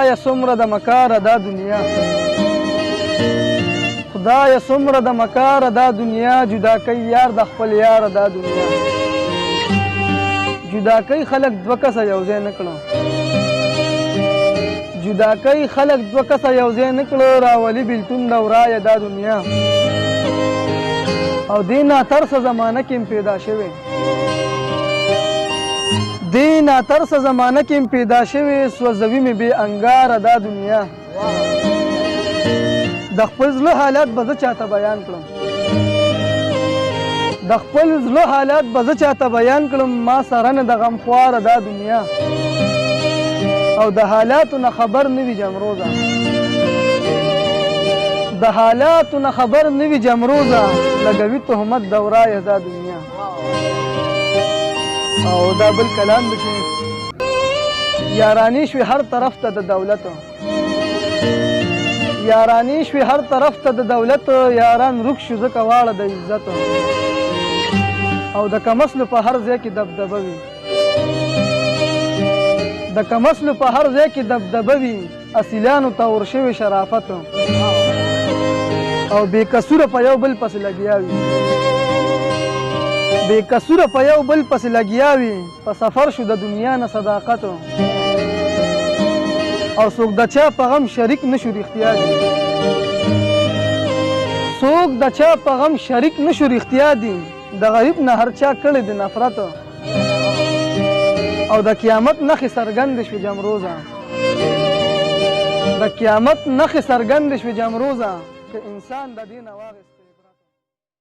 خدای څومره د مکاره دا دنیا خدای څومره د مکاره دا دنیا جدا کوي یار د خپل یار دا دنیا جدا کوي خلک دوه کسه یو ځای نه کړه جدا کوي خلک دوه کسه یو ځای نه کړه راولي بېلتون د ورایه دا دنیا او دې ناترسه زمانه کې پیدا شوې دې ناترسه زمانه کې پیدا شوې سوځوي مې بې انګاره دا دنیا د خپل زړه حالات به زه چاته بیان کړم د خپل زړه حالات به زه چاته بیان کړم ما سره نه د غمخواره دا دنیا او د حالاتو نه خبر نه وي جمروزه د حالاتو نه خبر نه وي جمروزه لګوي تهمت د ورایه دا دنیا او دا بل کلام دی چې یارانی شوي هر طرف ته د دولت یارانی شوي هر طرف ته د دولت یاران رک شو ځکه واړه د عزت او د کمسلو په هر ځای کې دبدبه وي د کمسلو په هر ځای کې دبدبه وي اصیلانو ته ورشوي شرافت او بې کسوره په یو بل پسې لګیا وي بې کسوره په یو بل پسې لګیا وي په سفر شو د دنیا نه صداقت او څوک د چا په غم شریک نشو رښتیا دي څوک د چا په غم شریک نشو رښتیا دي د غریب نه هر چا کړی د نفرت او د قیامت نښې څرګندې شوې جمروزه د قیامت نښې څرګندې شوې جمروزه که انسان د دې نه واغېست